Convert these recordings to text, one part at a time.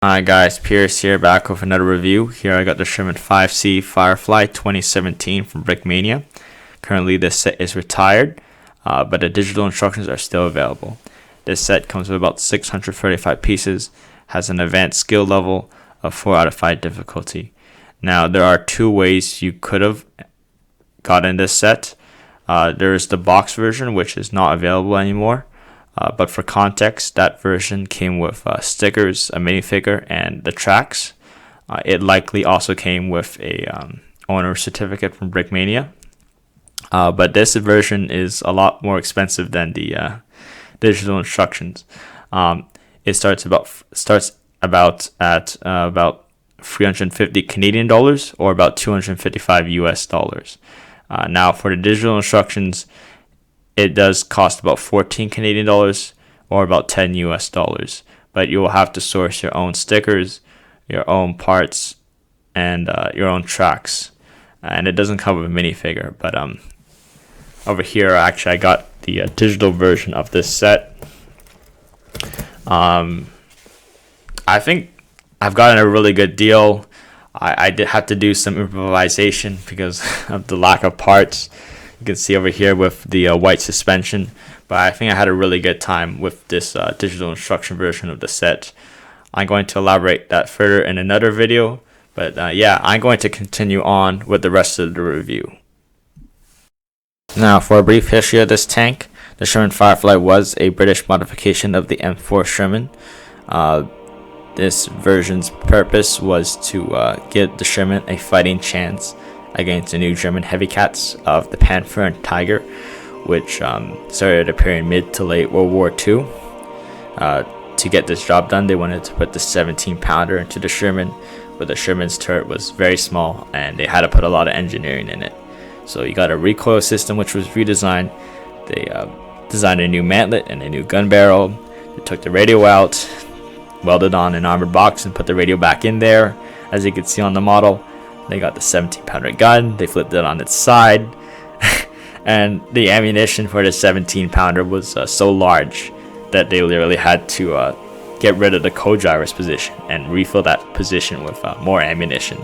Hi guys, Pierce here, back with another review. Here I got the Sherman 5C Firefly 2017 from Brickmania. Currently this set is retired, but the digital instructions are still available. This set comes with about 635 pieces, has an advanced skill level of 4 out of 5 difficulty. Now there are two ways you could have gotten this set. There's the box version, which is not available anymore. But for context, that version came with stickers, a minifigure, and the tracks. It likely also came with a owner certificate from Brickmania. But this version is a lot more expensive than the digital instructions. It starts at about 350 Canadian dollars or about 255 US dollars. Now for the digital instructions, it does cost about 14 Canadian dollars or about 10 US dollars, but you will have to source your own stickers, your own parts, and your own tracks. And it doesn't come with a minifigure, but over here actually I got the digital version of this set. I think I've gotten a really good deal. I did have to do some improvisation because of the lack of parts. You can see over here with the white suspension, but I think I had a really good time with this digital instruction version of the set. I'm going to elaborate that further in another video, but yeah, I'm going to continue on with the rest of the review. Now, for a brief history of this tank, the Sherman Firefly was a British modification of the M4 Sherman. This version's purpose was to give the Sherman a fighting chance against the new German heavy cats of the Panther and Tiger, which started appearing mid to late World War II. To get this job done, they wanted to put the 17-pounder into the Sherman, but the Sherman's turret was very small and they had to put a lot of engineering in it. So you got a recoil system which was redesigned. They designed a new mantlet and a new gun barrel. They took the radio out, welded on an armored box and put the radio back in there, as you can see on the model. They got the 17-pounder gun, they flipped it on its side, and the ammunition for the 17-pounder was so large that they literally had to get rid of the co-driver's position and refill that position with more ammunition.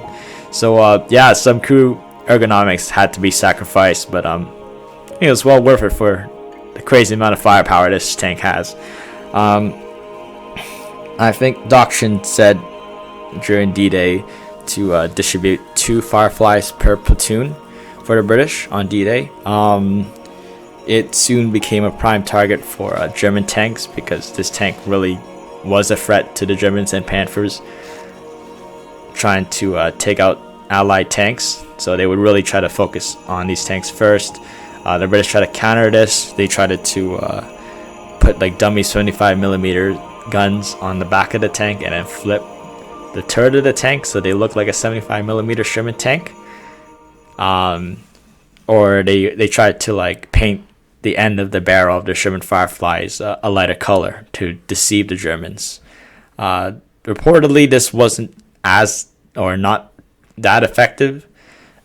So yeah, some crew ergonomics had to be sacrificed, but it was well worth it for the crazy amount of firepower this tank has. I think Doction said during D-Day to distribute 2 Fireflies per platoon for the British on D-Day. It soon became a prime target for German tanks because this tank really was a threat to the Germans and Panthers trying to take out Allied tanks. So they would really try to focus on these tanks first. The British tried to counter this. They tried to put like dummy 75mm guns on the back of the tank and then flip the turret of the tank so they look like a 75mm Sherman tank, or they tried to like paint the end of the barrel of the Sherman Fireflies a lighter color to deceive the Germans. Reportedly this wasn't not that effective.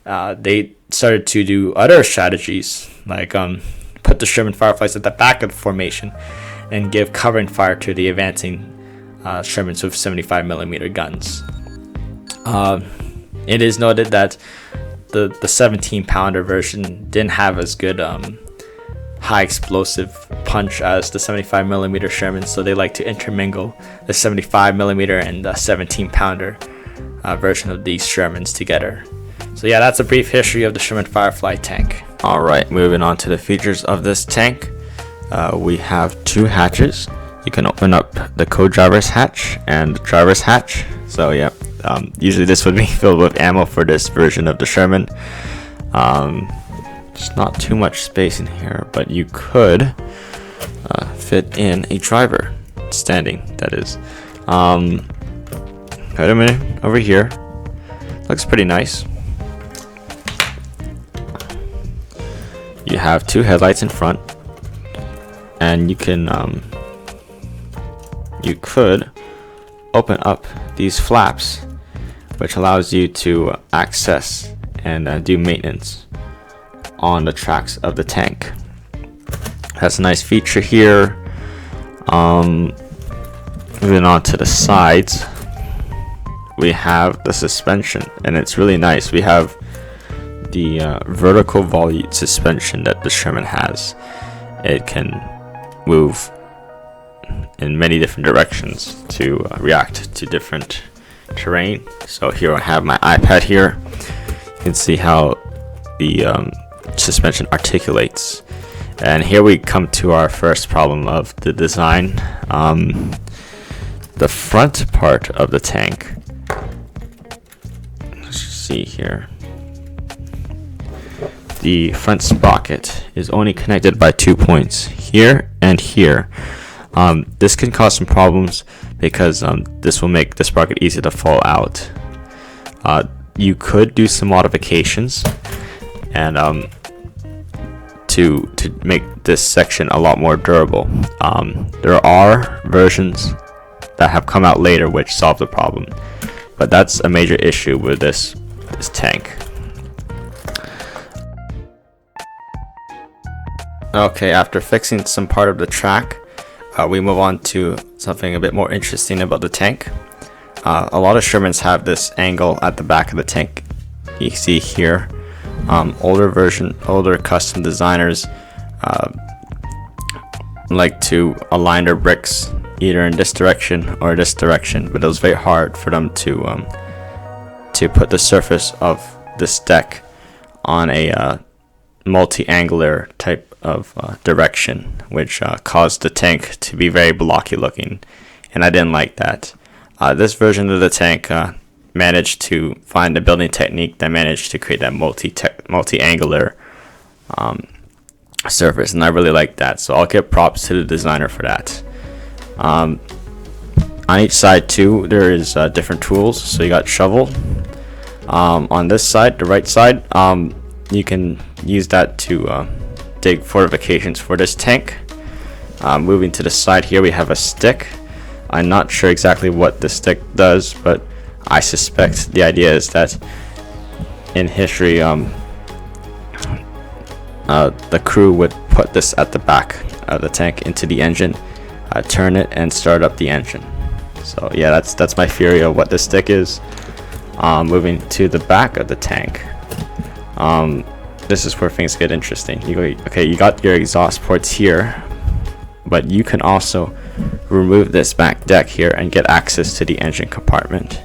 They started to do other strategies like put the Sherman Fireflies at the back of the formation and give covering fire to the advancing Shermans with 75mm guns. It is noted that the 17-pounder version didn't have as good high explosive punch as the 75mm Sherman, so they like to intermingle the 75mm and the 17-pounder version of these Shermans together. So yeah, that's a brief history of the Sherman Firefly tank. Alright, moving on to the features of this tank. We have 2 hatches. You can open up the co-driver's hatch and the driver's hatch. So yeah, usually this would be filled with ammo for this version of the Sherman. There's not too much space in here, but you could fit in a driver, standing, that is. Wait a minute, over here. Looks pretty nice. You have 2 headlights in front, and you can you could open up these flaps, which allows you to access and do maintenance on the tracks of the tank. That's a nice feature here. Moving on to the sides, we have the suspension, and it's really nice. We have the vertical volute suspension that the Sherman has. It can move in many different directions to react to different terrain. So here I have my iPad here. You can see how the suspension articulates. And here we come to our first problem of the design. The front part of the tank, let's see here, the front sprocket is only connected by 2 points, here and here. This can cause some problems because this will make the sprocket easy to fall out. You could do some modifications and to make this section a lot more durable. There are versions that have come out later which solve the problem, but that's a major issue with this tank. Okay, after fixing some part of the track, we move on to something a bit more interesting about the tank. A lot of Shermans have this angle at the back of the tank. You see here, older custom designers like to align their bricks either in this direction or this direction, but it was very hard for them to put the surface of this deck on a multi-angular type of direction, which caused the tank to be very blocky looking, and I didn't like that. This version of the tank managed to find a building technique that managed to create that multi-angular surface, and I really like that, so I'll give props to the designer for that. On each side too, there is different tools. So you got shovel. On this side, the right side, you can use that to dig fortifications for this tank. Moving to the side here, we have a stick. I'm not sure exactly what the stick does, but I suspect the idea is that in history, the crew would put this at the back of the tank into the engine, turn it, and start up the engine. So yeah, that's my theory of what this stick is. Moving to the back of the tank, this is where things get interesting. You got your exhaust ports here, but you can also remove this back deck here and get access to the engine compartment.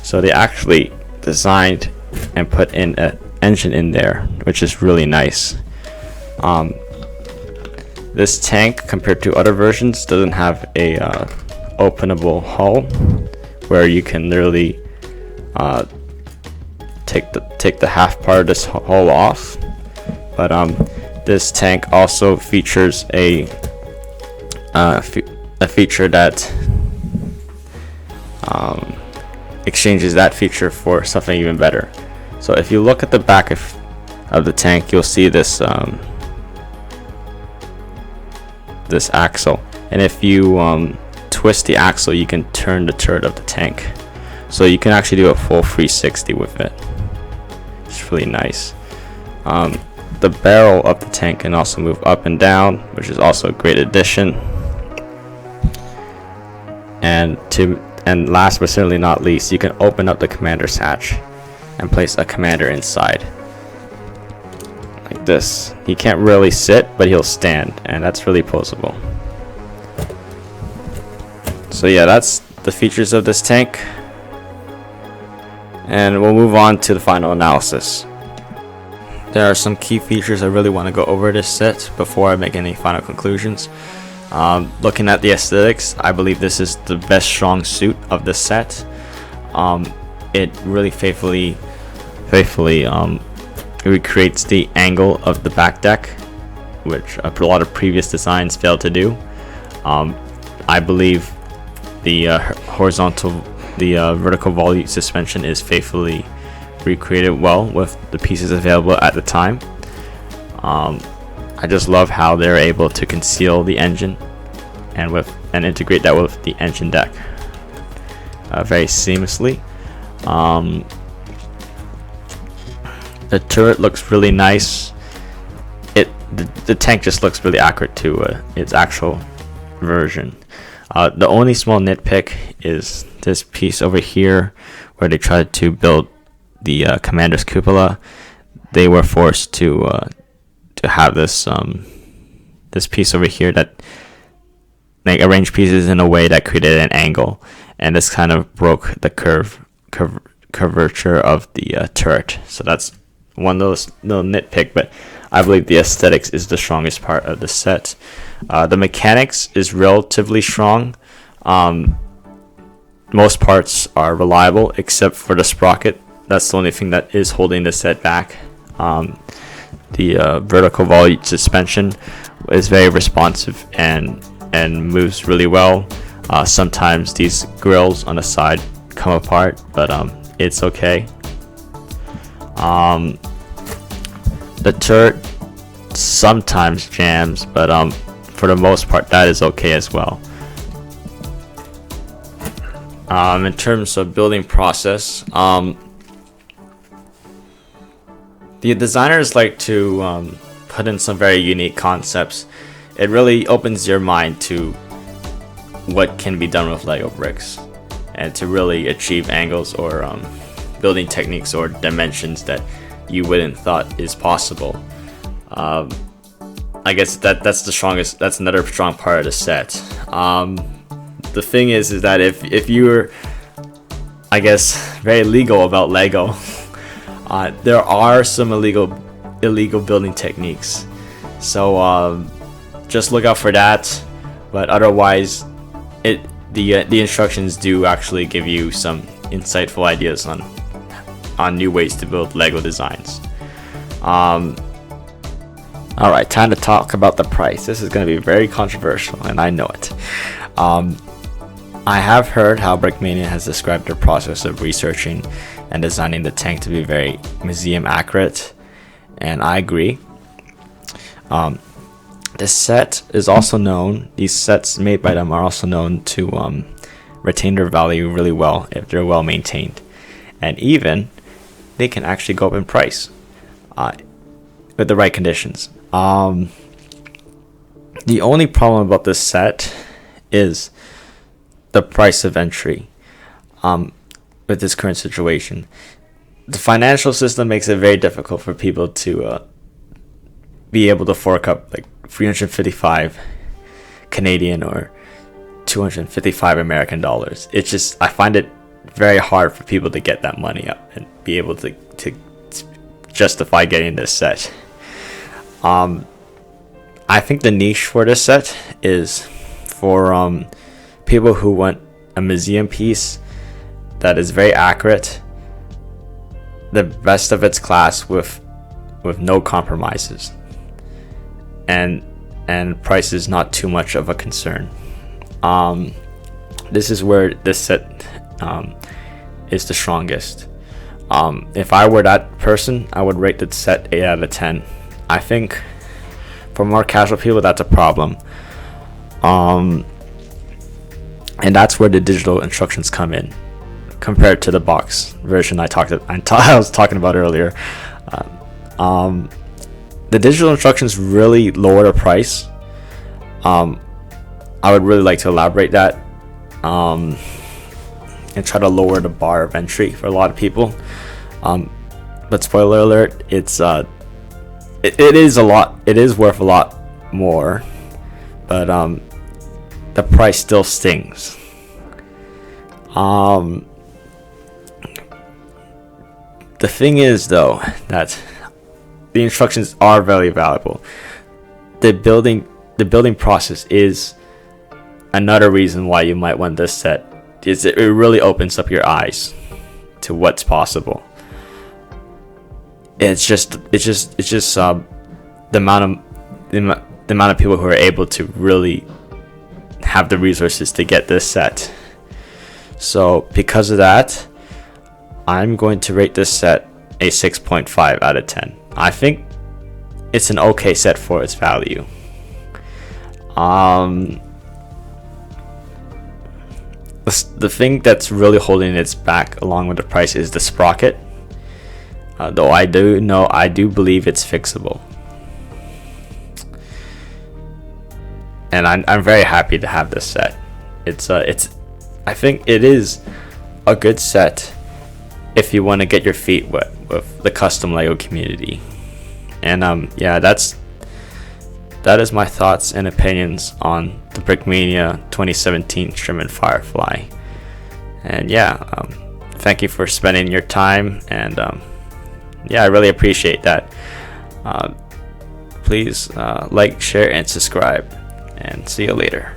So they actually designed and put in an engine in there, which is really nice. This tank, compared to other versions, doesn't have a openable hull where you can literally take the half part of this hull off. But this tank also features a feature that exchanges that feature for something even better. So if you look at the back of the tank, you'll see this this axle, and if you twist the axle, you can turn the turret of the tank, so you can actually do a full 360 with it. It's really nice. The barrel of the tank can also move up and down, which is also a great addition. And last but certainly not least, you can open up the commander's hatch and place a commander inside like this. He can't really sit, but he'll stand, and that's really posable. So yeah, that's the features of this tank, and we'll move on to the final analysis. There are some key features I really want to go over this set before I make any final conclusions. Looking at the aesthetics, I believe this is the best strong suit of the set. It really faithfully recreates the angle of the back deck, which a lot of previous designs failed to do. I believe the vertical volute suspension is faithfully recreated well with the pieces available at the time. I just love how they're able to conceal the engine and integrate that with the engine deck very seamlessly. The turret looks really nice. The tank just looks really accurate to its actual version. The only small nitpick is this piece over here where they tried to build the commander's cupola, they were forced to have this this piece over here that like arranged pieces in a way that created an angle, and this kind of broke the curvature of the turret. So that's one of those little nitpick, but I believe the aesthetics is the strongest part of the set. The mechanics is relatively strong. Most parts are reliable except for the sprocket. That's the only thing that is holding the set back. The vertical volley suspension is very responsive and moves really well. Sometimes these grills on the side come apart, but it's okay. The turret sometimes jams, but for the most part that is okay as well. In terms of building process, the designers like to put in some very unique concepts. It really opens your mind to what can be done with Lego bricks, and to really achieve angles or building techniques or dimensions that you wouldn't thought is possible. I guess that's the strongest. That's another strong part of the set. The thing is that if you're, I guess, very legal about Lego, there are some illegal building techniques. So just look out for that. But otherwise, the instructions do actually give you some insightful ideas on new ways to build Lego designs. Alright, time to talk about the price. This is going to be very controversial, and I know it. I have heard how Brickmania has described their process of researching and designing the tank to be very museum accurate, and I agree. This set is also known, these sets made by them are also known to retain their value really well if they're well maintained, and even they can actually go up in price with the right conditions. The only problem about this set is the price of entry. With this current situation, the financial system makes it very difficult for people to be able to fork up like 355 Canadian or 255 American dollars. It's just, I find it very hard for people to get that money up and be able to justify getting this set. I think the niche for this set is for people who want a museum piece that is very accurate, the best of its class with no compromises, and price is not too much of a concern. This is where this set is the strongest. If I were that person, I would rate the set 8 out of 10. I think for more casual people, that's a problem. And that's where the digital instructions come in compared to the box version I was talking about earlier. The digital instructions really lower the price. I would really like to elaborate that and try to lower the bar of entry for a lot of people. But spoiler alert, it is a lot. It is worth a lot more, but the price still stings. The thing is, though, that the instructions are very valuable. The building process is another reason why you might want this set. It really opens up your eyes to what's possible. It's just the amount of people who are able to really have the resources to get this set. So because of that, I'm going to rate this set a 6.5 out of 10. I think it's an okay set for its value. The thing that's really holding its back along with the price is the sprocket. Though I do believe it's fixable. And I'm very happy to have this set. I I think it is a good set if you want to get your feet wet with the custom Lego community. And yeah, that is my thoughts and opinions on the Brickmania 2017 Sherman Firefly. And yeah, thank you for spending your time, and yeah, I really appreciate that. Please like, share, and subscribe, and see you later.